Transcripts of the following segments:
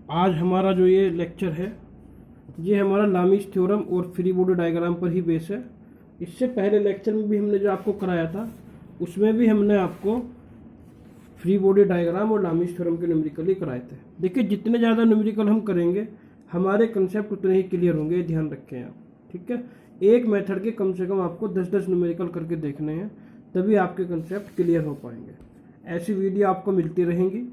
आज हमारा जो ये लेक्चर है ये हमारा लामीज थ्योरम और फ्री बॉडी डायग्राम पर ही बेस है। इससे पहले लेक्चर में भी हमने जो आपको कराया था उसमें भी हमने आपको फ्री बॉडी डायग्राम और लामीज थ्योरम के न्यूमेरिकल ही कराए थे। देखिए जितने ज़्यादा न्यूमेरिकल हम करेंगे हमारे कंसेप्ट उतने ही क्लियर होंगे, ध्यान रखें आप। ठीक है, एक मेथड के कम से कम आपको 10-10 न्यूमेरिकल करके देखने हैं, तभी आपके कंसेप्ट क्लियर हो पाएंगे। ऐसी वीडियो आपको मिलती रहेंगी,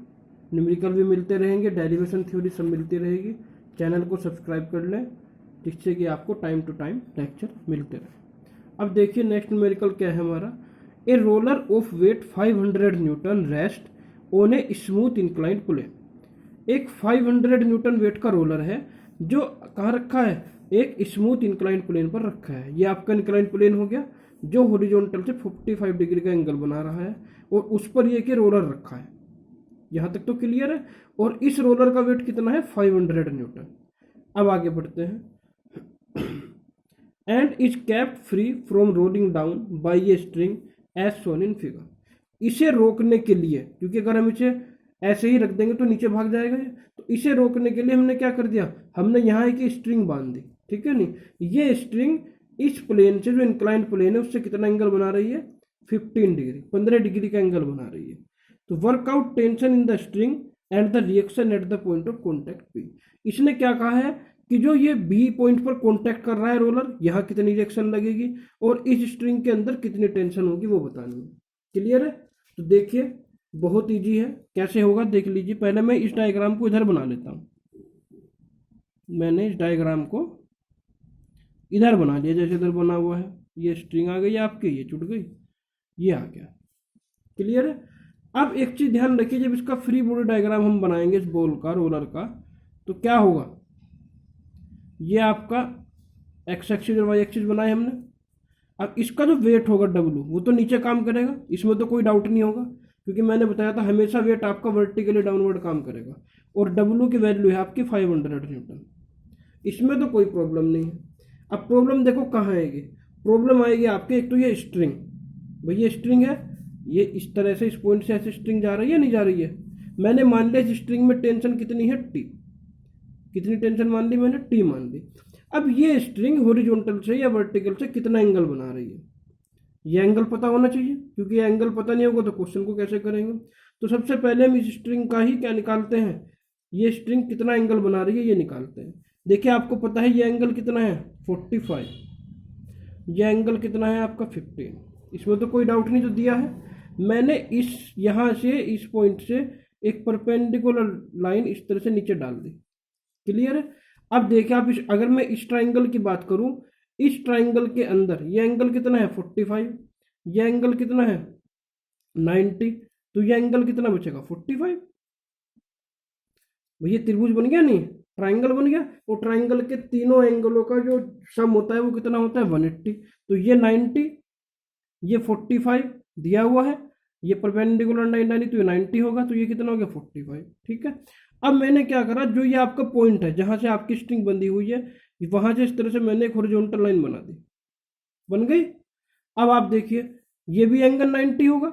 न्यूमेरिकल भी मिलते रहेंगे, डेरिवेशन थ्योरी सब मिलती रहेगी। चैनल को सब्सक्राइब कर लें जिससे कि आपको टाइम टू टाइम लेक्चर मिलते रहे। अब देखिए नेक्स्ट न्यूमेरिकल क्या है हमारा। A roller of weight 500 newton rest on a smooth inclined plane. एक 500 न्यूटन वेट का रोलर है जो कहाँ रखा है, एक स्मूथ इंक्लाइंड प्लेन पर रखा है। ये आपका इंक्लाइंड प्लेन हो गया जो हॉरिजॉन्टल से 45 डिग्री का एंगल बना रहा है और उस पर ये कि रोलर रखा है। यहाँ तक तो क्लियर है। और इस रोलर का वेट कितना है, 500 न्यूटन। अब आगे बढ़ते हैं। And is kept free from rolling down by a string as shown in figure. इसे रोकने के लिए, क्योंकि अगर हम इसे ऐसे ही रख देंगे तो नीचे भाग जाएगा, तो इसे रोकने के लिए हमने क्या कर दिया, हमने यहाँ एक स्ट्रिंग बांध दी। ठीक है नहीं, ये स्ट्रिंग इस प्लेन से जो इंक्लाइंड प्लेन है उससे कितना एंगल बना रही है, 15 डिग्री, 15 डिग्री का एंगल बना रही है। तो workout tension in the string and the reaction at the point of contact P. इसने क्या कहा है कि जो ये बी पॉइंट पर कॉन्टैक्ट कर रहा है रोलर, यहाँ कितनी रिएक्शन लगेगी और इस स्ट्रिंग के अंदर कितनी टेंशन होगी वो बतानी है। क्लियर है। तो देखिए बहुत इजी है, कैसे होगा देख लीजिए। पहले मैं इस डायग्राम को इधर बना लेता हूँ। मैंने इस डायग्राम को इधर बना लिया, जैसे इधर बना हुआ है। ये स्ट्रिंग आ गई आपकी, ये छूट गई, ये आ गया। क्लियर है। अब एक चीज ध्यान रखिए, जब इसका फ्री बॉडी डायग्राम हम बनाएंगे इस बॉल का, रोलर का, तो क्या होगा, ये आपका एक्स एक्सिस और वाई एक्सिस बनाए हमने। अब इसका जो वेट होगा डब्लू, वो तो नीचे काम करेगा, इसमें तो कोई डाउट नहीं होगा, क्योंकि मैंने बताया था हमेशा वेट आपका वर्टिकली डाउनवर्ड काम करेगा। और डब्लू की वैल्यू है आपकी 500 न्यूटन, इसमें तो कोई प्रॉब्लम नहीं है। अब प्रॉब्लम देखो कहाँ आएगी, प्रॉब्लम आएगी आपके, एक तो ये स्ट्रिंग, भाई ये स्ट्रिंग है, ये इस तरह से इस पॉइंट से ऐसे स्ट्रिंग जा रही है नहीं जा रही है। मैंने मान लिया इस स्ट्रिंग में टेंशन कितनी है, टी। कितनी टेंशन मान ली मैंने, टी मान ली। अब ये स्ट्रिंग हॉरिजॉन्टल से या वर्टिकल से कितना एंगल बना रही है, ये एंगल पता होना चाहिए, क्योंकि ये एंगल पता नहीं होगा तो क्वेश्चन को कैसे करेंगे। तो सबसे पहले हम इस स्ट्रिंग का ही क्या निकालते हैं, ये स्ट्रिंग कितना एंगल बना रही है ये निकालते हैं। देखिए आपको पता है ये एंगल कितना है, 45, ये एंगल कितना है आपका 15, इसमें तो कोई डाउट नहीं, जो दिया है। मैंने इस यहाँ से इस पॉइंट से एक परपेंडिकुलर लाइन इस तरह से नीचे डाल दी। क्लियर है। अब देखिए आप अगर मैं इस ट्राइंगल की बात करूं, इस ट्राइंगल के अंदर ये एंगल कितना है 45, ये एंगल कितना है 90, तो ये एंगल कितना बचेगा 45। भैया त्रिभुज बन गया नहीं, ट्राइंगल बन गया। और ट्राइंगल के तीनों एंगलों का जो सम होता है वो कितना होता है 180। तो ये 90, ये 45 दिया हुआ है, ये परपेंडिकुलर 90, तो ये 90 होगा, तो ये कितना हो गया 45। ठीक है। अब मैंने क्या करा, जो ये आपका पॉइंट है जहां से आपकी स्ट्रिंग बंधी हुई है, वहां से इस तरह से मैंने एक हॉरिजॉन्टल लाइन बना दी, बन गई। अब आप देखिए ये भी एंगल 90 होगा,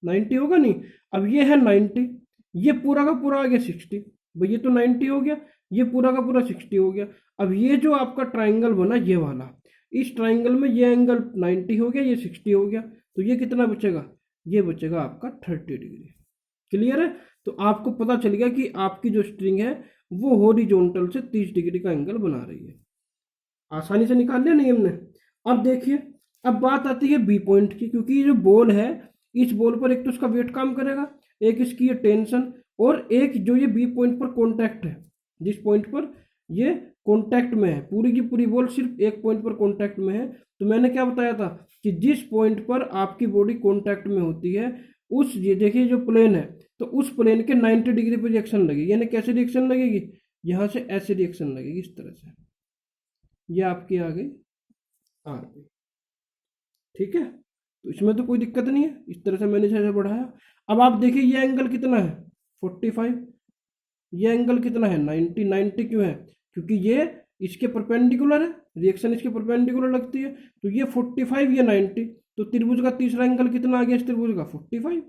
90 होगा नहीं। अब ये है 90, ये पूरा का पूरा आ गया 60, भाई ये तो 90 हो गया, ये पूरा का पूरा 60 हो गया। अब ये जो आपका ट्राइंगल बना ये वाला, इस ट्राइंगल में ये एंगल 90 हो गया, ये 60 हो गया, तो ये कितना बचेगा, ये बचेगा आपका 30 डिग्री। क्लियर है। तो आपको पता चल गया कि आपकी जो स्ट्रिंग है वो हॉरिजॉन्टल से 30 डिग्री का एंगल बना रही है। आसानी से निकाल लिया नहीं हमने। अब देखिए, अब बात आती है बी पॉइंट की, क्योंकि ये जो बॉल है, इस बॉल पर एक तो इसका वेट काम करेगा, एक इसकी ये टेंशन, और एक जो ये बी पॉइंट पर कॉन्टैक्ट है, जिस पॉइंट पर ये कॉन्टैक्ट में है, पूरी की पूरी बॉल सिर्फ एक पॉइंट पर कॉन्टैक्ट में है। तो मैंने क्या बताया था कि जिस पॉइंट पर आपकी बॉडी कॉन्टैक्ट में होती है, उस ये देखिए जो प्लेन है, तो उस प्लेन के 90 डिग्री पर रिएक्शन लगेगी। यानी कैसे रिएक्शन लगेगी, यहाँ से ऐसे रिएक्शन लगेगी इस तरह से, ये आपकी आ गई आर गई। ठीक है। तो इसमें तो कोई दिक्कत नहीं है, इस तरह से मैंने इसे बढ़ाया। अब आप देखिए ये एंगल कितना है 45, ये एंगल कितना है 90। 90 क्यों है, क्योंकि ये इसके परपेंडिकुलर है, रिएक्शन इसके परपेंडिकुलर लगती है। तो ये 45, ये 90, तो त्रिभुज का तीसरा एंगल कितना आ गया इस त्रिभुज का 45,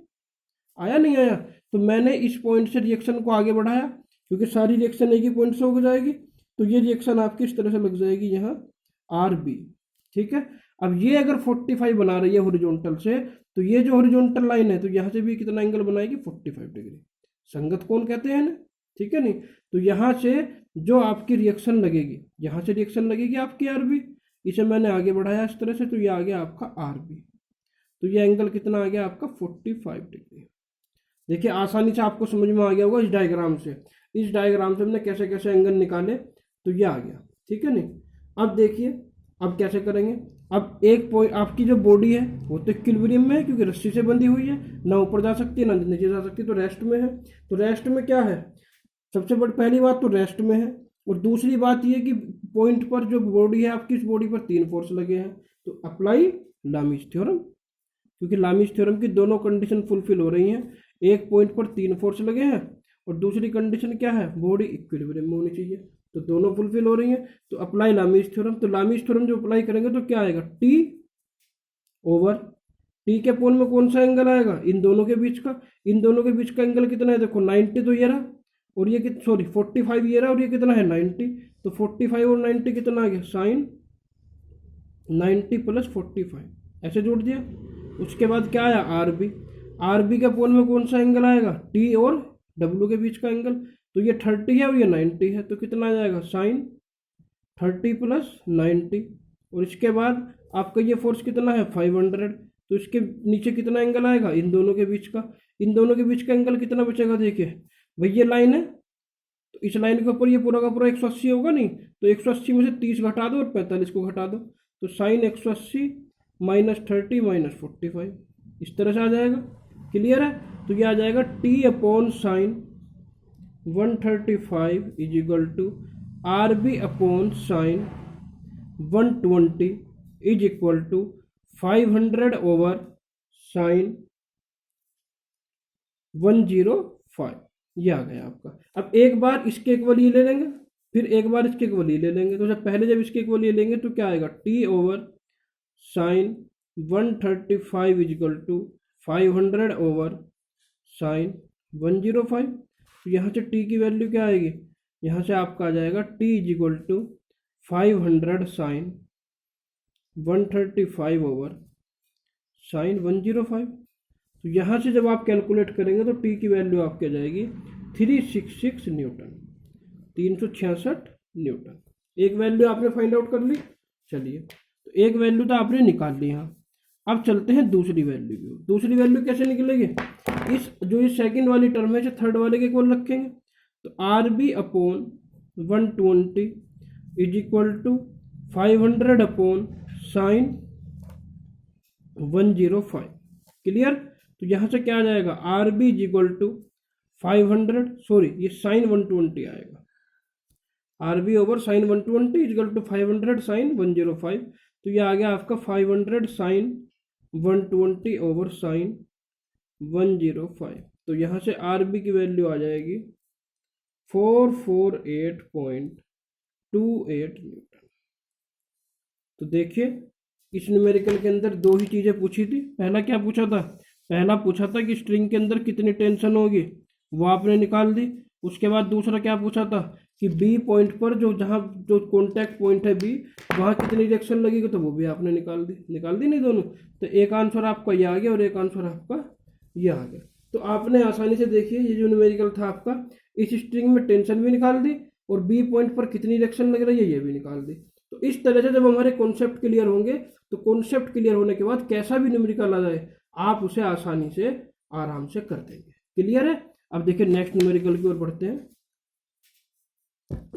आया नहीं आया। तो मैंने इस पॉइंट से रिएक्शन को आगे बढ़ाया, क्योंकि सारी रिएक्शन एक ही पॉइंट से हो जाएगी। तो ये रिएक्शन आपकी इस तरह से लग जाएगी यहाँ आर बी, ठीक है। अब ये अगर 45 बना रही है हॉरिजॉन्टल से, तो ये जो हॉरिजॉन्टल लाइन है तो यहाँ से भी कितना एंगल बनाएगी 45 डिग्री, संगत कोण कहते हैं ना, ठीक है नहीं। तो यहाँ से जो आपकी रिएक्शन लगेगी, यहाँ से रिएक्शन लगेगी आपकी आर बी, इसे मैंने आगे बढ़ाया इस तरह से, तो ये आ गया आपका आर बी। तो ये एंगल कितना आ गया आपका 45 डिग्री। देखिए आसानी से आपको समझ में आ गया होगा इस डायग्राम से। इस डायग्राम से हमने कैसे कैसे एंगल निकाले, तो ये आ गया, ठीक है नहीं। अब देखिए अब कैसे करेंगे। अब एक पॉइंट आपकी जो बॉडी है वो तो इक्विलिब्रियम में है, क्योंकि रस्सी से बंधी हुई है, ना ऊपर जा सकती है ना नीचे जा सकती है, तो रेस्ट में है। तो रेस्ट में क्या है, सबसे बड़ी पहली बात तो रेस्ट में है, और दूसरी बात ये कि पॉइंट पर जो बॉडी है आपकी, इस बॉडी पर 3 फोर्स लगे हैं। तो अप्लाई लामीज थ्योरम, क्योंकि लामीज थ्योरम की दोनों कंडीशन फुलफिल हो रही हैं। एक पॉइंट पर 3 फोर्स लगे हैं, और दूसरी कंडीशन क्या है, बॉडी इक्विलिब्रियम में होनी चाहिए, तो दोनों फुलफिल हो रही हैं। तो अप्लाई लामीज थ्योरम। तो लामीज थ्योरम जो अप्लाई करेंगे तो क्या आएगा, टी ओवर टी के पोल में कौन सा एंगल आएगा, इन दोनों के बीच का। इन दोनों के बीच का एंगल कितना है, देखो 90 तो ये रहा, और ये सॉरी 45 ये रहा, और ये कितना है 90। तो 45 और 90 कितना आ गया, साइन 90 प्लस 45, ऐसे जोड़ दिया। उसके बाद क्या आया, आर बी। आर बी के पोल में कौन सा एंगल आएगा, टी और डब्ल्यू के बीच का एंगल। तो ये 30 है और ये 90 है, तो कितना आ जाएगा, साइन 30 प्लस 90। और इसके बाद आपका ये फोर्स कितना है 500, तो इसके नीचे कितना एंगल आएगा, इन दोनों के बीच का। इन दोनों के बीच का एंगल कितना बचेगा, देखिए भाई ये लाइन है, तो इस लाइन के ऊपर ये पूरा का पूरा 180 होगा नहीं, तो 180 में से 30 घटा दो और 45 को घटा दो, तो साइन 180 माइनस 30 माइनस 45, इस तरह से आ जाएगा। क्लियर है। तो ये आ जाएगा T upon sine 135 is equal to R B upon sine 120 is equal to 500 over sine 105। ये आ गया आपका। अब एक बार इसके इक्वल ये ले लेंगे, फिर एक बार इसके इक्वल ये ले लेंगे। तो जब पहले जब इसके इक्वल ये लेंगे तो क्या आएगा, T over sine 135 is equal to 500 over sine 105। तो यहाँ से टी की वैल्यू क्या आएगी, यहाँ से आपका आ जाएगा T is equal to 500 sine 135 over sine 105। तो यहाँ से जब आप कैलकुलेट करेंगे तो टी की वैल्यू आपकी आ जाएगी 366 न्यूटन, 366 न्यूटन। एक वैल्यू आपने फाइंड आउट कर ली। चलिए, तो एक वैल्यू तो आपने निकाल ली यहाँ। अब चलते हैं दूसरी वैल्यू की। दूसरी वैल्यू कैसे निकलेगी, इस जो ये सेकंड वाली टर्म है इसे थर्ड वाले के इक्वल रखेंगे। तो R B upon 120 is equal to 500 upon sine 105। Clear. तो यहाँ से क्या आ जाएगा, R B is equal to 500, sorry ये साइन 120 आएगा, R B over sine 120 is equal to 500 sine 105। तो ये आ गया आपका 500 साइन 120 ओवर साइन 105। तो यहाँ से आर बी की वैल्यू आ जाएगी 448.28 न्यूटन। तो देखिए इस न्यूमेरिकल के अंदर दो ही चीज़ें पूछी थी। पहला क्या पूछा था, पहला पूछा था कि स्ट्रिंग के अंदर कितनी टेंशन होगी, वो आपने निकाल दी। उसके बाद दूसरा क्या पूछा था कि बी पॉइंट पर जो जहाँ जो कॉन्टैक्ट पॉइंट है बी, वहाँ कितनी रिएक्शन लगेगी, तो वो भी आपने निकाल दी नहीं दोनों। तो एक आंसर आपका ये आ गया और एक आंसर आपका ये आ गया। तो आपने आसानी से देखिए ये जो न्यूमेरिकल था आपका, इस स्ट्रिंग में टेंशन भी निकाल दी और बी पॉइंट पर कितनी रिएक्शन लग रही है ये भी निकाल दी। तो इस तरह से जब हमारे कॉन्सेप्ट क्लियर होंगे, तो कॉन्सेप्ट क्लियर होने के बाद कैसा भी न्यूमेरिकल आ जाए आप उसे आसानी से आराम से कर देंगे। क्लियर है। अब देखिए नेक्स्ट न्यूमेरिकल की ओर बढ़ते हैं।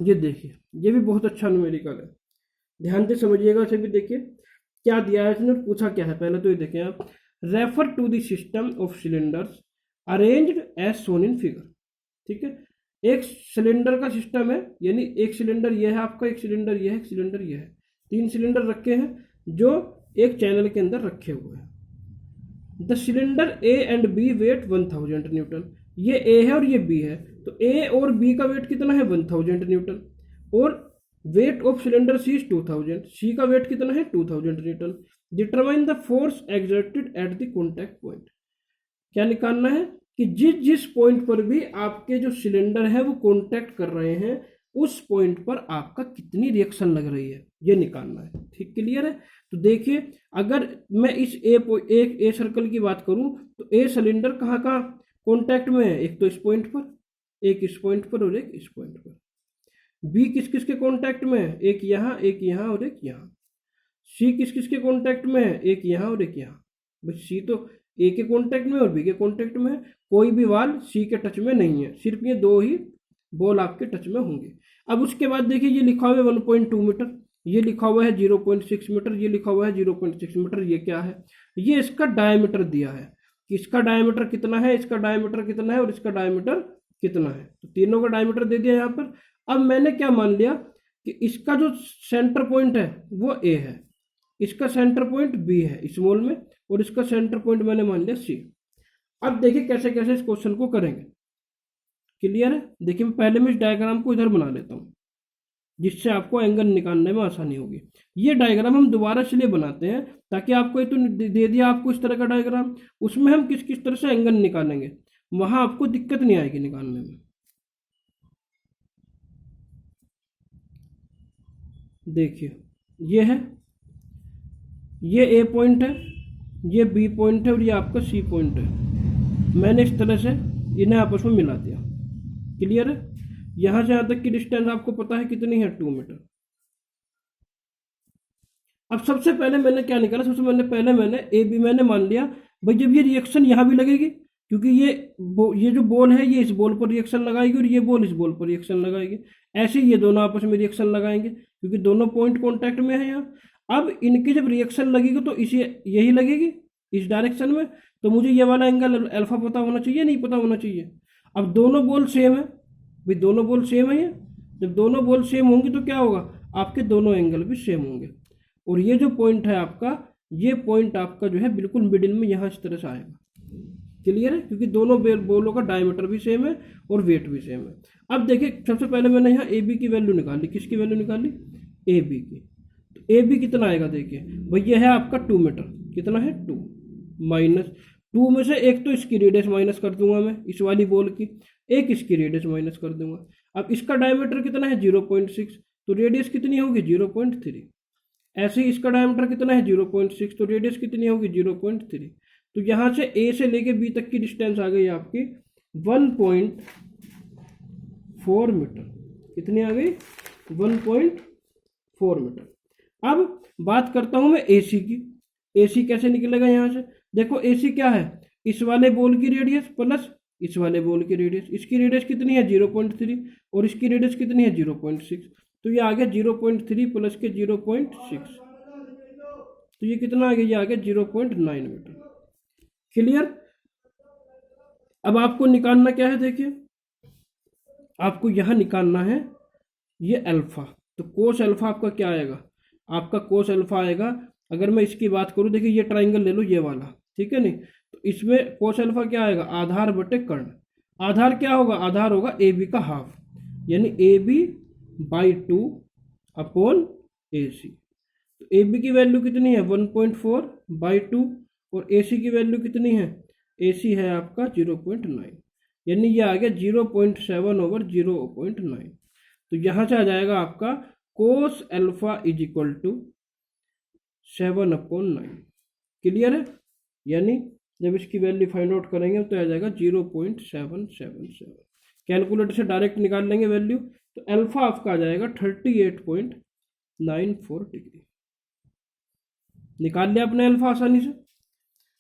ये देखिए ये भी बहुत अच्छा न्यूमेरिकल है, ध्यान से समझिएगा। इसे भी देखिए क्या दिया है इसने, पूछा क्या है। पहले तो ये देखें आप, refer to the system of cylinders arranged as shown in figure. ठीक है, एक सिलेंडर का सिस्टम है, यानी एक सिलेंडर ये है आपका, एक सिलेंडर ये है, एक सिलेंडर ये है, 3 सिलेंडर रखे हैं जो एक चैनल के अंदर रखे हुए हैं। The cylinder A and B weight 1000 newton. ये ए है और ये बी है, तो ए और बी का वेट कितना है 1000 न्यूटन, और weight of cylinder C is 2000, C का वेट कितना है 2000 newton. Determine the force exerted at the contact point. क्या निकालना है, कि जिस जिस पॉइंट पर भी आपके जो सिलेंडर है वो कांटेक्ट कर रहे हैं, उस पॉइंट पर आपका कितनी रिएक्शन लग रही है ये निकालना है। ठीक, क्लियर है। तो देखिए, अगर मैं इस ए सर्कल की बात करूं तो ए सिलेंडर कहाँ कहाँ कांटेक्ट में है, एक तो इस पॉइंट पर, एक इस पॉइंट पर और एक इस पॉइंट पर। बी किस किस के कांटेक्ट में है, एक यहाँ, एक यहाँ और एक यहाँ। सी किस किस के कांटेक्ट में है, एक यहाँ और एक यहाँ। भाई सी तो ए के कांटेक्ट में और बी के कांटेक्ट में है, कोई भी बॉल सी के टच में नहीं है, सिर्फ ये दो ही बॉल आपके टच में होंगे। अब उसके बाद देखिए, ये लिखा हुआ है 1.2 मीटर, ये लिखा हुआ है 0.6 मीटर, ये लिखा हुआ है 0.6 मीटर। ये क्या है, ये इसका डायमीटर दिया है कि इसका डायमीटर कितना है, इसका डायमीटर कितना है और इसका डायमीटर कितना है। तो तीनों का डायमीटर दे दिया यहाँ पर। अब मैंने क्या मान लिया कि इसका जो सेंटर पॉइंट है वो ए है, इसका सेंटर पॉइंट बी है स्मॉल में, और इसका सेंटर पॉइंट मैंने मान लिया सी। अब देखिए कैसे कैसे इस क्वेश्चन को करेंगे। क्लियर है। देखिए, पहले मैं इस डायग्राम को इधर बना लेता हूँ जिससे आपको एंगल निकालने में आसानी होगी। ये डायग्राम हम दोबारा इसलिए बनाते हैं ताकि आपको ये तो दे दिया आपको इस तरह का डायग्राम, उसमें हम किस किस तरह से एंगल निकालेंगे, वहां आपको दिक्कत नहीं आएगी निकालने में। देखिए, ये है, ये ए पॉइंट है, ये बी पॉइंट है और ये आपका सी पॉइंट है। मैंने इस तरह से इन्हें आपस में मिला दिया। क्लियर है। यहां से यहां तक की डिस्टेंस आपको पता है कितनी है, 2 मीटर। अब सबसे पहले मैंने क्या निकाला, सबसे पहले मैंने ए बी मैंने मान लिया भाई, जब ये रिएक्शन यहां भी लगेगी, क्योंकि ये जो बॉल है ये इस बॉल पर रिएक्शन लगाएगी और ये बॉल इस बॉल पर रिएक्शन लगाएगी, ऐसे ही ये दोनों आपस में रिएक्शन लगाएंगे क्योंकि दोनों पॉइंट कॉन्टैक्ट में है यहाँ। अब इनकी जब रिएक्शन लगेगी तो इसी यही लगेगी इस डायरेक्शन में, तो मुझे ये वाला एंगल अल्फा पता होना चाहिए, नहीं पता होना चाहिए। अब दोनों बॉल सेम है भाई, दोनों बॉल सेम है ये, जब दोनों बॉल सेम होंगी तो क्या होगा, आपके दोनों एंगल भी सेम होंगे। और ये जो पॉइंट है आपका, ये पॉइंट आपका जो है बिल्कुल मिडिल में यहाँ इस तरह से आएगा। क्लियर है, क्योंकि दोनों बॉलों का डायमीटर भी सेम है और वेट भी सेम है। अब देखिए, सबसे पहले मैंने यहाँ ए बी की वैल्यू निकाली। किसकी वैल्यू निकाली, ए बी की। तो ए बी कितना आएगा, देखिए भाई ये है आपका 2 मीटर, कितना है 2, माइनस 2 में से एक तो इसकी रेडियस माइनस कर दूंगा मैं इस वाली बॉल की, एक इसकी रेडियस माइनस कर दूंगा। अब इसका डायमीटर कितना है 0.6, तो रेडियस कितनी होगी 0.3। ऐसे ही इसका डायमीटर कितना है 0.6, तो रेडियस कितनी होगी 0.3। तो यहाँ से ए से लेके बी तक की डिस्टेंस आ गई आपकी 1.4 मीटर। कितनी आ गई, 1.4 मीटर। अब बात करता हूं मैं एसी की। एसी कैसे निकलेगा यहाँ से, देखो एसी क्या है, इस वाले बॉल की रेडियस प्लस इस वाले बॉल की रेडियस। इसकी रेडियस कितनी है 0.3 और इसकी रेडियस कितनी है 0.6, तो ये आ गया 0.3 प्लस के 0.6, तो ये कितना आ गया, ये आ गया 0.9 मीटर। क्लियर। अब आपको निकालना क्या है, देखिए आपको यहां निकालना है ये अल्फा। तो कोस अल्फा आपका क्या आएगा, आपका कोस अल्फा आएगा, अगर मैं इसकी बात करूं, देखिए ये ट्राइंगल ले लो ये वाला, ठीक है नहीं, तो इसमें कोस अल्फा क्या आएगा, आधार बटे कर्ण। आधार क्या होगा, आधार होगा ए बी का हाफ, यानी ए बी बाई 2 अपॉन ए सी। तो ए बी की वैल्यू कितनी है 1.4 बाई 2 और ए सी की वैल्यू कितनी है, ए सी है आपका 0.9, यानी ये आ गया 0.7 ओवर 0.9। तो यहाँ से आ जाएगा आपका cos alpha is equal to 7/9। Clear है, यानी जब इसकी वैल्यू फाइंड आउट करेंगे तो आ जाएगा 0.777। कैलकुलेटर से डायरेक्ट निकाल लेंगे वैल्यू, तो अल्फा आपका आ जाएगा 38.94 डिग्री। निकाल लिया अपने अल्फा आसानी से।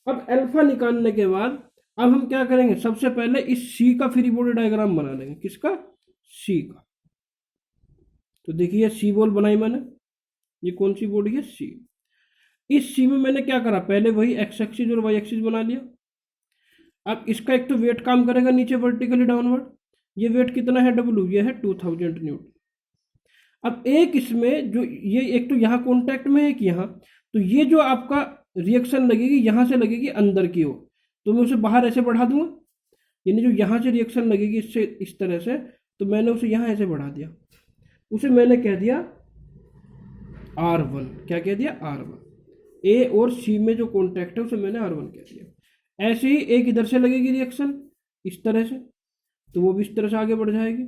अब अल्फा निकालने के बाद अब हम क्या करेंगे, सबसे पहले इस सी का फ्री बॉडी डायग्राम बना लेंगे। किसका, सी का। तो देखिए सी बॉल बनाई मैंने, ये कौन सी बॉडी है, सी। इस सी में मैंने क्या करा, पहले वही एक्स एक्सिस और वाई एक्सिस बना लिया। अब इसका एक तो वेट काम करेगा नीचे वर्टिकली डाउनवर्ड, ये वेट कितना है डब्ल्यू, ये है 2000 न्यूटन। अब एक इसमें जो ये एक तो यहाँ कॉन्टैक्ट में है, एक यहाँ, तो ये जो आपका रिएक्शन लगेगी यहाँ से लगेगी अंदर की ओर, तो मैं उसे बाहर ऐसे बढ़ा दूंगा, यानी जो यहाँ से रिएक्शन लगेगी इससे इस तरह से, तो मैंने उसे यहाँ ऐसे बढ़ा दिया, उसे मैंने कह दिया R1। क्या कह दिया, R1। ए और सी में जो कॉन्टैक्ट है उसे मैंने R1 कह दिया। ऐसे ही एक इधर से लगेगी रिएक्शन, इस तरह से, तो वो भी इस तरह से आगे बढ़ जाएगी,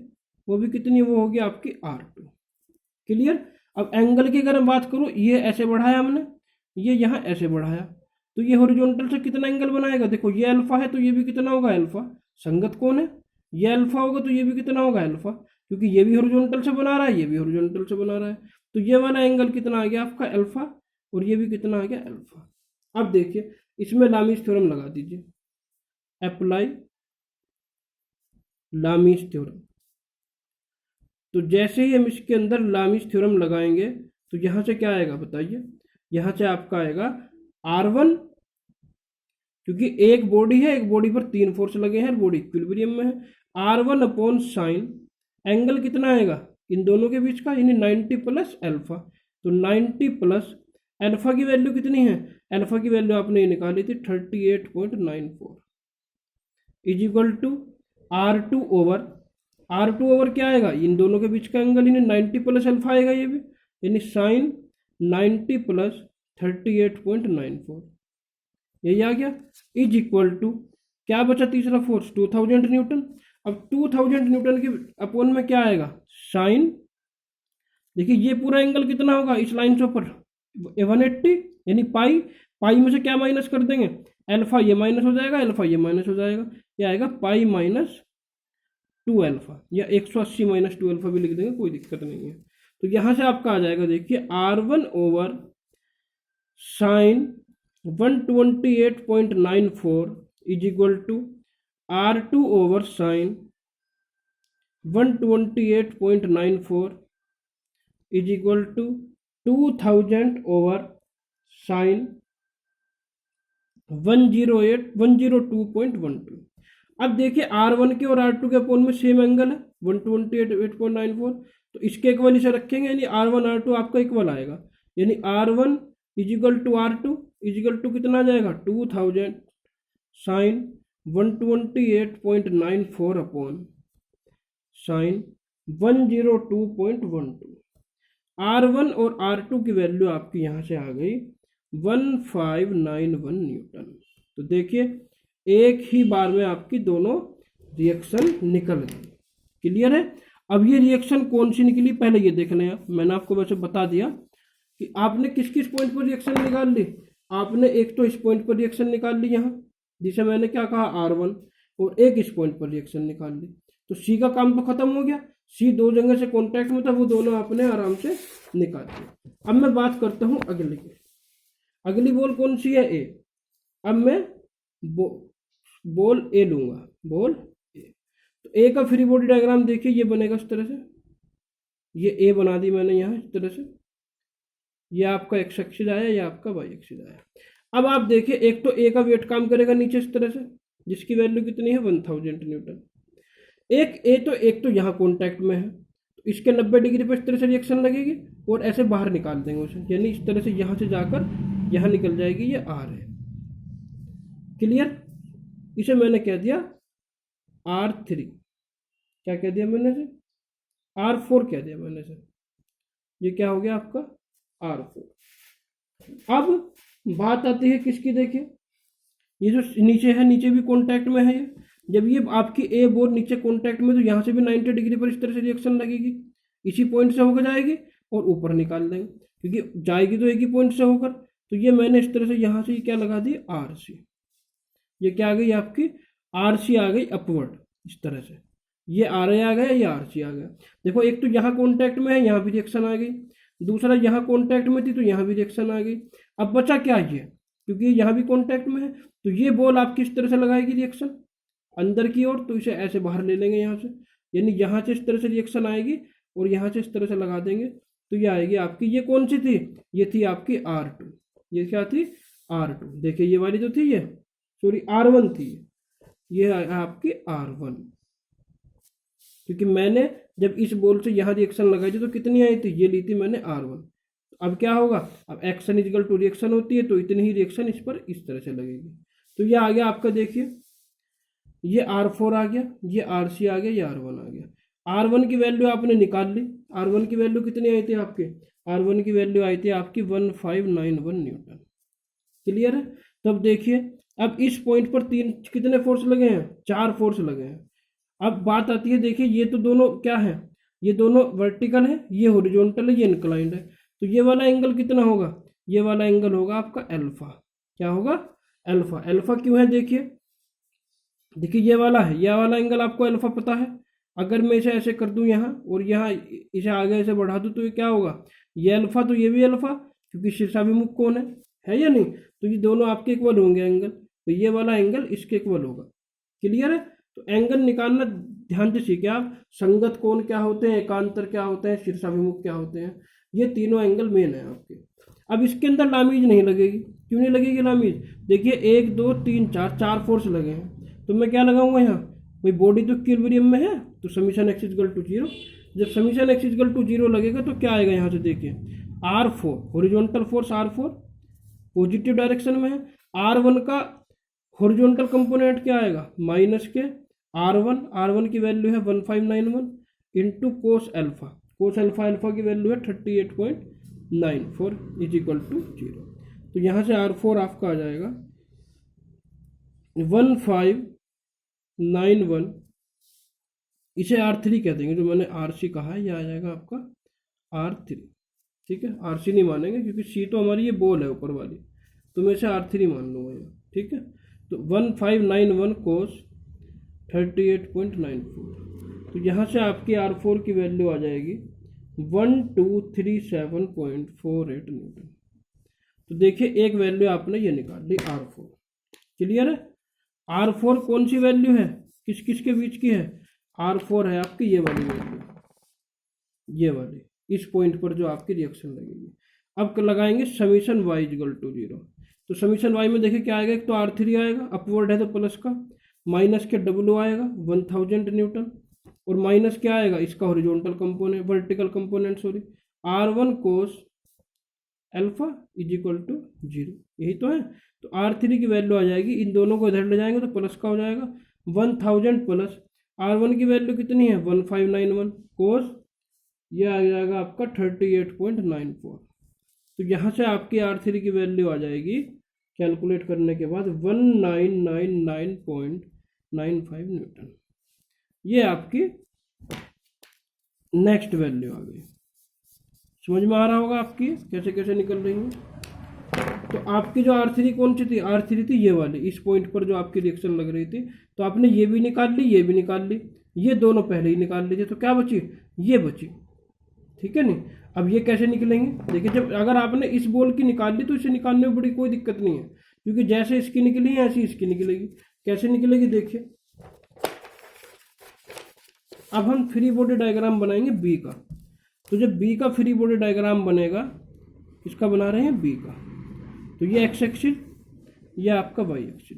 वो भी कितनी, वो होगी आपकी R2। क्लियर। अब एंगल की अगर मैं बात करूँ, ये ऐसे बढ़ाया हमने, ये यहाँ ऐसे बढ़ाया, तो ये हॉरिजॉन्टल से कितना एंगल बनाएगा, देखो ये अल्फा है तो ये भी कितना होगा अल्फा, संगत कौन है, ये अल्फा होगा तो ये भी कितना होगा अल्फा, क्योंकि ये भी हॉरिजॉन्टल से बना रहा है, ये भी हॉरिजॉन्टल से बना रहा है, तो ये वाला एंगल कितना आ गया आपका अल्फा, और ये भी कितना आ गया अल्फा। अब देखिए इसमें लामीस थ्योरम लगा दीजिए, अप्लाई लामीस थ्योरम। तो जैसे ही हम इसके अंदर लामीस थ्योरम लगाएंगे तो यहाँ से क्या आएगा बताइए, यहाँ से आपका आएगा R1, क्योंकि एक बॉडी है, एक बॉडी पर 3 फोर्स लगे हैं, बॉडी इक्विलिब्रियम में है, R1 अपॉन साइन, एंगल कितना आएगा इन दोनों के बीच का, यानी 90 प्लस अल्फा, तो 90 प्लस अल्फा की वैल्यू कितनी है, अल्फा की वैल्यू आपने ये निकाली थी 38.94 is equal to R2 over क्या आएगा, इन दोनों के बीच का एंगल, यानी 90 प्लस अल्फा आएगा ये भी, यानी साइन 90 प्लस 38.94, यही आ गया, इज इक्वल टू क्या बचा तीसरा फोर्स 2000 न्यूटन। अब 2000 न्यूटन के अपोन में क्या आएगा साइन, देखिए ये पूरा एंगल कितना होगा इस लाइन से ऊपर 180, यानी पाई, पाई में से क्या माइनस कर देंगे अल्फा, ये माइनस हो जाएगा, अल्फा ये माइनस हो जाएगा, ये आएगा पाई माइनस 2 अल्फा, या 180 माइनस 2 अल्फा भी लिख देंगे, कोई दिक्कत नहीं है। तो यहाँ से आपका आ जाएगा देखिए R1 over sine 128.94 is equal to R2 over sine 128.94 is equal to 2000 over sine 102.12। अब देखिए R1 के और R2 के अपोन में सेम एंगल है 128.94, तो इसके इक्वल इसे रखेंगे, यानी R1 R2 आपका इक्वल आएगा, यानी R1 is equal to R2 is equal to कितना आ जाएगा 2000 साइन 128.94 अपॉन साइन 102.12। R1 और R2 की वैल्यू आपकी यहाँ से आ गई 1591 न्यूटन। तो देखिए एक ही बार में आपकी दोनों रिएक्शन निकल गई। क्लियर है। अब ये रिएक्शन कौन सी निकली पहले ये देख लें आप। मैंने आपको वैसे बता दिया कि आपने किस किस पॉइंट पर रिएक्शन निकाल ली। आपने एक तो इस पॉइंट पर रिएक्शन निकाल ली यहाँ, जिसे मैंने क्या कहा R1, और एक इस पॉइंट पर रिएक्शन निकाल ली। तो C का काम तो खत्म हो गया। C दो जगह से कॉन्टैक्ट में था, वो दोनों आपने आराम से निकाल दिए। अब मैं बात करता हूँ अगली की। अगली बॉल कौन सी है A। अब मैं बॉल A लूंगा, बॉल A। तो A का फ्री बॉडी डायग्राम देखिए, ये बनेगा इस तरह से। ये A बना दी मैंने यहाँ इस तरह से। ये आपका एक्स एक्सिस आया, ये आपका वाई एक्सिस आया। अब आप देखिए एक तो A का वेट काम करेगा नीचे इस तरह से, जिसकी वैल्यू कितनी है 1000 न्यूटन। एक तो यहाँ कॉन्टैक्ट में है, तो इसके 90 डिग्री पर इस तरह से रिएक्शन लगेगी और ऐसे बाहर निकाल देंगे उसे, यानी इस तरह से यहाँ से जाकर यहाँ निकल जाएगी। ये R है। क्लियर। इसे मैंने कह दिया R3। क्या कह दिया मैंने से, R4 कह दिया मैंने से। ये क्या हो गया आपका R4। अब बात आती है किसकी, देखिए ये जो नीचे है, नीचे भी कॉन्टैक्ट में है। ये जब ये आपकी A बोर नीचे कॉन्टैक्ट में, तो यहाँ से भी 90 डिग्री पर इस तरह से रिएक्शन लगेगी, इसी पॉइंट से होकर जाएगी और ऊपर निकाल देंगे, क्योंकि जाएगी तो एक ही पॉइंट से होकर। तो ये मैंने इस तरह से यहाँ से क्या लगा दी RC। ये क्या आ गई आपकी RC आ गई अपवर्ड इस तरह से। ये RA आ गया, ये RC आ गया। देखो एक तो यहाँ कॉन्टैक्ट में है, यहाँ भी रिएक्शन आ गई। दूसरा यहाँ कॉन्टैक्ट में थी तो यहाँ भी रिएक्शन आ गई। अब बचा क्या ये, क्योंकि यहाँ भी कॉन्टैक्ट में है, तो ये बॉल आपकी इस तरह से लगाएगी रिएक्शन अंदर की ओर, तो इसे ऐसे बाहर ले लेंगे यहाँ से, यानी यहाँ से इस तरह से रिएक्शन आएगी और यहाँ से इस तरह से लगा देंगे, तो ये आएगी आपकी। ये कौन सी थी, ये थी आपकी R2। ये क्या थी R2। देखिए ये वाली जो थी, ये सॉरी R1 थी, ये आपकी R1। क्योंकि मैंने जब इस बॉल से यहाँ रिएक्शन लगाई थी तो कितनी आई थी, ये ली थी मैंने R1। अब क्या होगा, अब एक्शन इक्वल टू रिएक्शन होती है, तो इतनी ही रिएक्शन इस पर इस तरह से लगेगी। तो ये आ गया आपका, देखिए ये R4 आ गया, ये RC आ गया, ये R1 आ गया। R1 की वैल्यू आपने निकाल ली। R1 की वैल्यू कितनी आई थी आपके, R1 की वैल्यू आई थी आपकी 1591 न्यूटन। क्लियर है। तब देखिए अब इस पॉइंट पर कितने फोर्स लगे हैं, 4 फोर्स लगे हैं। अब बात आती है, देखिए ये तो दोनों क्या है, ये दोनों वर्टिकल है, ये हॉरिजॉन्टल है, ये इंक्लाइंड है, तो ये वाला एंगल कितना होगा, ये वाला एंगल होगा आपका अल्फा। क्या होगा, अल्फा। अल्फा क्यों है, देखिए देखिए ये वाला है, ये वाला एंगल आपको अल्फा पता है। अगर मैं इसे ऐसे कर दूं यहाँ और यहाँ इसे आगे ऐसे बढ़ा दूं तो ये क्या होगा, ये अल्फा तो ये भी अल्फा, क्योंकि शीर्षाभिमुख कोण है या नहीं, तो ये दोनों आपके इक्वल होंगे एंगल, तो ये वाला एंगल इसके इक्वल होगा। क्लियर है, तो एंगल निकालना ध्यान से सीखे आप, संगत कोण क्या होते हैं, एकांतर क्या होते हैं, शीर्षाभिमुख क्या होते हैं, ये तीनों एंगल मेन है आपके। अब इसके अंदर लामीज नहीं लगेगी, क्यों नहीं लगेगी लामीज, देखिए 1 2 3 4 फोर्स लगे हैं, तो मैं क्या लगाऊंगा यहाँ, भाई बॉडी तो इक्विलिब्रियम में है, तो समीशन एक्स इक्वल टू 0। जब समीशन एक्स इक्वल टू 0 लगेगा तो क्या आएगा यहाँ से, देखिए R4 horizontal force, R4 positive direction में है, R1 का हॉरिजॉन्टल कंपोनेंट क्या आएगा, माइनस के R1 की वैल्यू है 1591 into cos alpha, cos alpha alpha की वैल्यू है 38.94 इज इक्वल टू 0। तो यहाँ से R4 आपका आ जाएगा 1591, इसे R3 कह देंगे, जो मैंने RC कहा है, यह आ जाएगा आपका R3। ठीक है, RC नहीं मानेंगे क्योंकि C तो हमारी ये बॉल है ऊपर वाली, तो मैं इसे R3 मान लूँगा यहाँ। ठीक है, तो 1591 कोस 38.94, तो यहाँ से आपकी R4 की वैल्यू आ जाएगी 1237.48 न्यूटन। तो देखिए एक वैल्यू आपने ये निकाल ली R4। क्लियर है, R4 कौन सी वैल्यू है, किस किस के बीच की है, R4 है आपकी ये वाली वैल्यू, ये वाली, इस पॉइंट पर जो आपकी रिएक्शन लगेगी। अब लगाएंगे समीशन y इक्वल टू 0, तो समीशन y में देखिए क्या आएगा, एक तो R3 आएगा, अपवर्ड है तो प्लस का, माइनस के W आएगा 1000 न्यूटन, और माइनस क्या आएगा, इसका horizontal component, vertical component sorry, R1 cos alpha is equal to 0, यही तो है। तो R3 की वैल्यू आ जाएगी, इन दोनों को इधर ले जाएंगे तो प्लस का हो जाएगा 1000 प्लस R1 की वैल्यू कितनी है 1591 कोस, ये आ जाएगा आपका 38.94। तो यहाँ से आपकी R3 की वैल्यू आ जाएगी कैलकुलेट करने के बाद 1999.95 न्यूटन। ये आपकी नेक्स्ट वैल्यू आ गई। समझ में आ रहा होगा आपकी कैसे कैसे निकल रही है। तो आपकी जो R3 कौन सी थी, R3 थी ये वाली, इस पॉइंट पर जो आपकी रिएक्शन लग रही थी, तो आपने ये भी निकाल ली, ये भी निकाल ली, ये दोनों पहले ही निकाल लीजिए, तो क्या बची, ये बची। ठीक है नहीं, अब ये कैसे निकलेंगे, देखिए जब अगर आपने इस बॉल की निकाल ली तो इसे निकालने में बड़ी कोई दिक्कत नहीं है, क्योंकि जैसे इसकी निकली है ऐसी इसकी निकलेगी। कैसे निकलेगी देखिए, अब हम फ्री बॉडी डायग्राम बनाएंगे बी का। तो जब बी का फ्री बॉडी डायग्राम बनेगा, इसका बना रहे हैं बी का, तो ये एक्स एक्सिस, ये आपका वाई एक्सिस।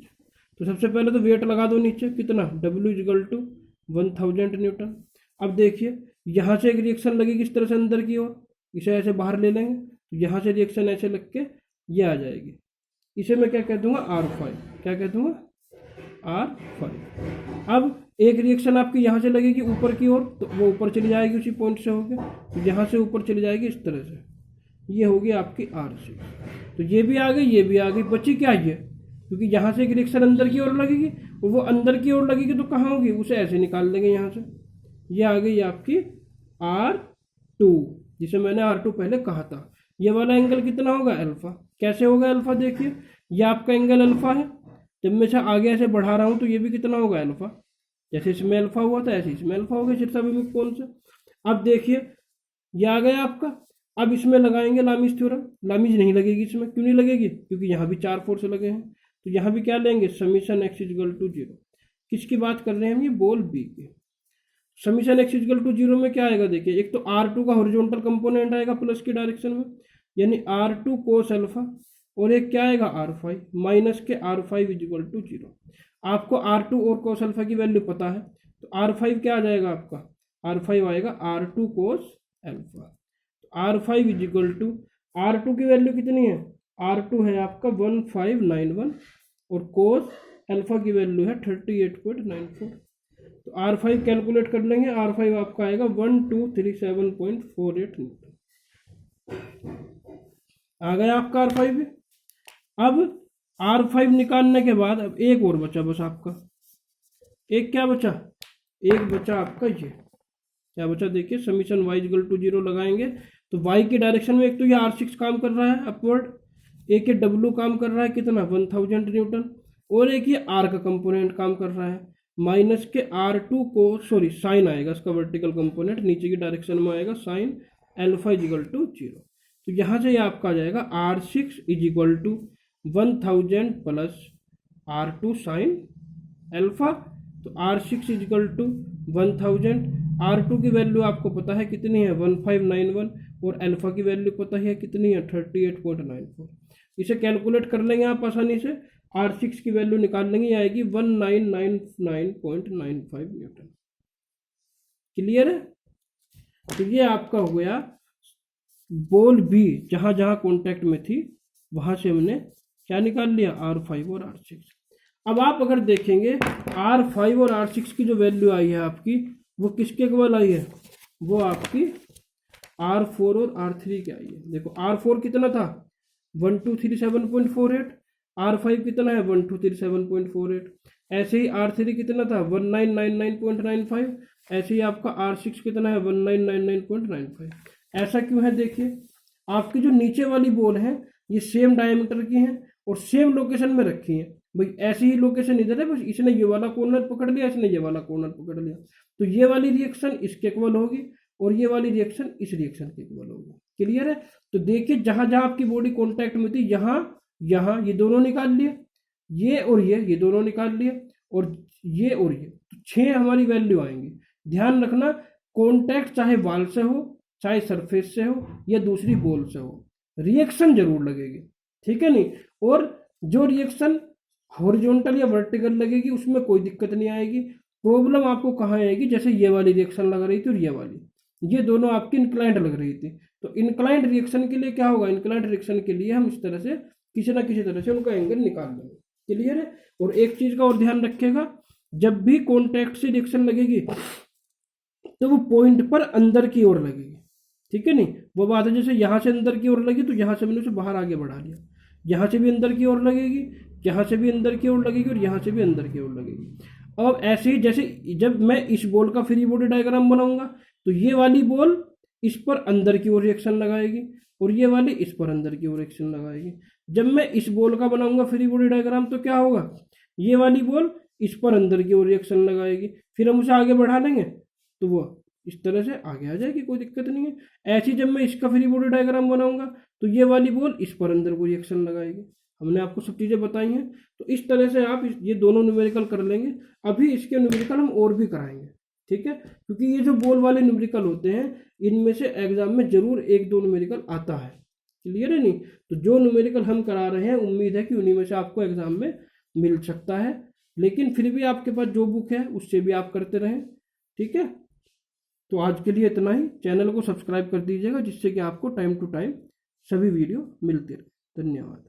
तो सबसे पहले तो वेट लगा दो नीचे, कितना W इक्वल टू 1000 न्यूटन। अब देखिए यहाँ से एक रिएक्शन लगेगी इस तरह से अंदर की ओर, इसे ऐसे बाहर ले लेंगे, तो यहाँ से रिएक्शन ऐसे लग के ये आ जाएगी, इसे मैं क्या कह दूंगा R5, क्या कह दूंगा R5। अब एक रिएक्शन आपकी यहाँ से लगेगी ऊपर की ओर, तो वो ऊपर चली जाएगी उसी पॉइंट से होकर, तो यहाँ से ऊपर चली जाएगी इस तरह से, ये होगी आपकी R6। तो ये भी आ गई, ये भी आ गई, बची क्या ये, क्योंकि यहाँ से एक रिएक्शन अंदर की ओर लगेगी, और वो अंदर की ओर लगेगी तो कहाँ होगी, उसे ऐसे निकाल देंगे यहाँ से, ये आ गई आपकी R2, जिसे मैंने R2 पहले कहा था। ये वाला एंगल कितना होगा अल्फा, कैसे होगा अल्फा, देखिए ये आपका एंगल अल्फा है, जब मैं इसे आगे ऐसे बढ़ा रहा हूँ तो ये भी कितना होगा अल्फा, जैसे इसमें अल्फा हुआ था ऐसे इसमें अल्फा होगा शीर्षाभिमुख कोण से। अब देखिए ये आ गया आपका, अब इसमें लगाएंगे लामीज थ्योरम, लामीज नहीं लगेगी इसमें, क्यों नहीं लगेगी, क्योंकि यहाँ भी 4 फोर्स लगे हैं, तो यहाँ भी क्या लेंगे समीशन एक्स इक्वल टू 0। किसकी बात कर रहे हैं हम, ये बॉल बी की। समीशन एक्स इक्वल टू 0 में क्या आएगा, देखिए एक तो R2 का हॉरिजॉन्टल कंपोनेंट आएगा प्लस की डायरेक्शन में, यानी R2 कोस अल्फा, और एक क्या आएगा R5 माइनस के R5 इक्वल टू 0। आपको R2 और कोस अल्फा की वैल्यू पता है, तो R5 क्या आ जाएगा आपका, R5 आएगा R2 cos alpha. R5 equal to, R2 की वैल्यू कितनी है, R2 है आपका 1591, और कोस अल्फा की वैल्यू है 38.94। तो R5 कैलकुलेट कर लेंगे, R5 आपका आएगा 1237.48 न्यूटन। आ गया आपका R5। अब R5 निकालने के बाद अब एक और बचा बस आपका, एक क्या बचा, एक बचा आपका ये क्या बचा, देखिए समीशन y इक्वल टू 0 लगाएंगे तो y की डायरेक्शन में एक तो ये R6 काम कर रहा है अपवर्ड, एक ये W काम कर रहा है कितना 1000 न्यूटन, और एक ये R का कंपोनेंट काम कर रहा है माइनस के R2 को सॉरी साइन आएगा इसका वर्टिकल कंपोनेंट नीचे की डायरेक्शन में आएगा साइन अल्फा इक्वल टू 0। तो यहाँ से ये आपका आ जाएगा R6 is equal to 1000 plus R2 sine alpha. तो R6 is equal to 1000, R2 की वैल्यू आपको पता है कितनी है 1591 और अल्फा की वैल्यू पता है कितनी है 38.94। इसे कैलकुलेट कर लेंगे आप आसानी से, R6 की वैल्यू निकाल लेंगे आएगी 1999.95 न्यूटन। क्लियर है? तो ये आपका हो गया बॉल बी जहां जहां कॉन्टैक्ट में थी वहां से हमने क्या निकाल लिया R5 और R6। अब आप अगर देखेंगे R5 और R6 की जो वैल्यू आई है आपकी वो किसके इक्वल आई है, वो आपकी R4 और R3 की आई है। देखो R4 कितना था 1237.48, R5 कितना है 1237.48, ऐसे ही R3 कितना था 1999.95, ऐसे ही आपका R6 कितना है 1999.95। ऐसा क्यों है, देखिए आपकी जो नीचे वाली बॉल है ये सेम डायमीटर की है और सेम लोकेशन में रखी है, भाई ऐसी ही लोकेशन इधर है, बस इसने ये वाला कॉर्नर पकड़ लिया, इसने ये वाला कॉर्नर पकड़ लिया, तो ये वाली रिएक्शन इसके इक्वल होगी और ये वाली रिएक्शन इस रिएक्शन के इक्वल होगी। क्लियर है? तो देखिए जहां जहां आपकी बॉडी कॉन्टैक्ट में थी यहाँ यहाँ ये दोनों निकाल लिए, ये और ये दोनों निकाल लिए, और ये और ये, तो 6 हमारी वैल्यू आएंगी। ध्यान रखना कॉन्टैक्ट चाहे वाल से हो चाहे सरफेस से हो या दूसरी बॉल से हो, रिएक्शन जरूर लगेगी, ठीक है नहीं। और जो रिएक्शन हॉरिजॉन्टल या वर्टिकल लगेगी उसमें कोई दिक्कत नहीं आएगी। प्रॉब्लम आपको कहाँ आएगी, जैसे ये वाली रिएक्शन लग रही थी और ये वाली, ये दोनों आपकी इंक्लाइंड लग रही थी, तो इंक्लाइंड रिएक्शन के लिए क्या होगा, इंक्लाइंड रिएक्शन के लिए हम इस तरह से किसी ना किसी तरह से उनका एंगल निकाल देंगे। क्लियर है? और एक चीज का और ध्यान रखिएगा, जब भी कॉन्टैक्ट से रिएक्शन लगेगी तो वो पॉइंट पर अंदर की ओर लगेगी, ठीक है नहीं। वो बात है जैसे यहाँ से अंदर की ओर लगी तो यहाँ से मैंने उसे बाहर आगे बढ़ा लिया, यहाँ से भी अंदर की ओर लगेगी, यहाँ से भी अंदर की ओर लगेगी और यहाँ से भी अंदर की ओर लगेगी। अब ऐसे ही जैसे जब मैं इस बॉल का फ्री बॉडी डायग्राम बनाऊंगा तो ये वाली बॉल इस पर अंदर की ओर रिएक्शन लगाएगी और ये वाली इस पर अंदर की ओर रिएक्शन लगाएगी। जब मैं इस बॉल का बनाऊंगा फ्री बॉडी डायग्राम तो क्या होगा, ये वाली बॉल इस पर अंदर की ओर रिएक्शन लगाएगी, फिर हम उसे आगे बढ़ा लेंगे तो वो इस तरह से आगे आ जाएगी, कोई दिक्कत नहीं है। ऐसी जब मैं इसका फ्री बॉडी डायग्राम बनाऊंगा तो ये वाली बॉल इस पर अंदर को रिएक्शन लगाएगी। हमने आपको सब चीज़ें बताई हैं, तो इस तरह से आप ये दोनों न्यूमेरिकल कर लेंगे। अभी इसके न्यूमेरिकल हम और भी कराएंगे, ठीक है, क्योंकि ये जो बॉल वाले न्यूमेरिकल होते हैं इनमें से एग्जाम में जरूर 1-2 न्यूमेरिकल आता है। क्लियर है नहीं? तो जो न्यूमेरिकल हम करा रहे हैं उम्मीद है कि उन्हीं में से आपको एग्जाम में मिल सकता है, लेकिन फिर भी आपके पास जो बुक है उससे भी आप करते रहें, ठीक है। तो आज के लिए इतना ही। चैनल को सब्सक्राइब कर दीजिएगा जिससे कि आपको टाइम टू टाइम सभी वीडियो मिलते रहे। धन्यवाद।